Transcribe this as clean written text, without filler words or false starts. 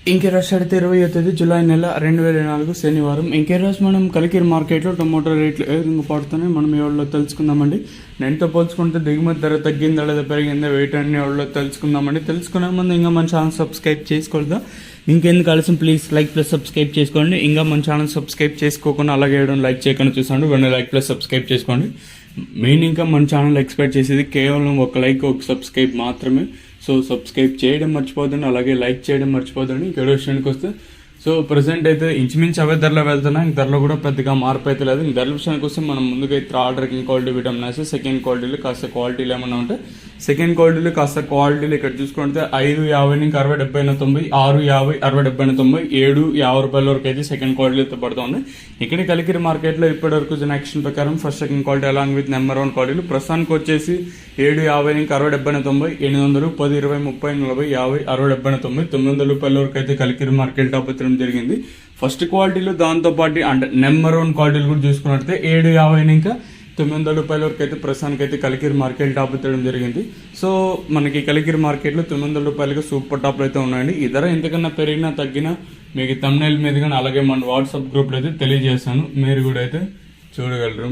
ఇంకే రోజు అయితే 20 జూలై నెల 2024 శనివారం. ఇంకే రోజు మనం కలికిరి మార్కెట్లో టొమాటో రేట్లు ఏ విధంగా పడుతున్నాయి మనం ఈ వాళ్ళలో తెలుసుకుందామండి. నేనుతో పోల్చుకుంటే దిగుమతి ధర తగ్గిందా లేదా పెరిగిందా వెయిట్ అన్ని వాళ్ళలో తెలుసుకుందామండి. తెలుసుకునే ముందు ఇంకా మన ఛానల్ సబ్స్క్రైబ్ చేసుకోలేదా, ఇంకెందుకు ఆలస్యం ప్లీజ్ లైక్ ప్లస్ సబ్స్క్రైబ్ చేసుకోండి. ఇంకా మన ఛానల్ సబ్స్క్రైబ్ చేసుకోకుండా అలాగే లైక్ చేయకుండా చూసాండి, వెంటనే లైక్ ప్లస్ సబ్స్క్రైబ్ చేసుకోండి. మెయిన్ ఇంకా మన ఛానల్ ఎక్స్పెక్ట్ చేసేది కేవలం ఒక లైక్ ఒక సబ్స్క్రైబ్ మాత్రమే. సో సబ్స్క్రైబ్ చేయడం మర్చిపోదండి, అలాగే లైక్ చేయడం మర్చిపోదండి. ఇంకో విషయానికి వస్తే సో ప్రజెంట్ అయితే ఇంచుమించు అవే ధరలో వెళ్తున్నాయి. ఇంక ధరలో కూడా పెద్దగా మార్పు అయితే లేదు. ఇంక ధరల విషయానికి వస్తే మనం ముందుకైతే ఆర్డర్కి క్వాలిటీ విటమిన్ వేస్తే సెకండ్ క్వాలిటీలు కాస్త క్వాలిటీలు ఏమన్నా ఉంటే సెకండ్ క్వాలిటీలు కాస్త క్వాలిటీలు ఇక్కడ చూసుకుంటే 5.50 నుంచి 60, 70, 90, 6.50, 60, 70, 90, 7.50 రూపాయల వరకు అయితే సెకండ్ క్వాలిటీ అయితే పడుతుంది. ఇక్కడ కలికిరి మార్కెట్లో ఇప్పటి వరకు యాక్షన్ ప్రకారం first second quality along with number 1 క్వాలిటీలు ప్రస్తుతానికి వచ్చేసి 7.50 నుంచి 60, 70, 90, 800, 10, 20, 30, 40, 50, 60, 70, 90, 900 రూపాయల వరకు అయితే కలికిరి మార్కెట్ టాప్ ఎత్తడం జరిగింది ఫస్ట్ క్వాలిటీలో. దాంతోపాటు అంటే నెంబర్ 1 క్వాలిటీలు కూడా చూసుకున్నట్లయితే 7.50 ఇంకా 900 రూపాయల వరకు అయితే ప్రస్తుతానికి అయితే కలికిరి మార్కెట్ టాప్ ఎత్తడం జరిగింది. సో మనకి కలికిరి మార్కెట్లో 900 రూపాయలుగా సూపర్ టాప్లు అయితే ఉన్నాయండి. ఈ ధర ఎంతకన్నా పెరిగినా తగ్గినా మీకు తమ్నైల్ మీద కానీ అలాగే మన వాట్సాప్ గ్రూప్లో అయితే తెలియజేస్తాను, మీరు కూడా అయితే చూడగలరు.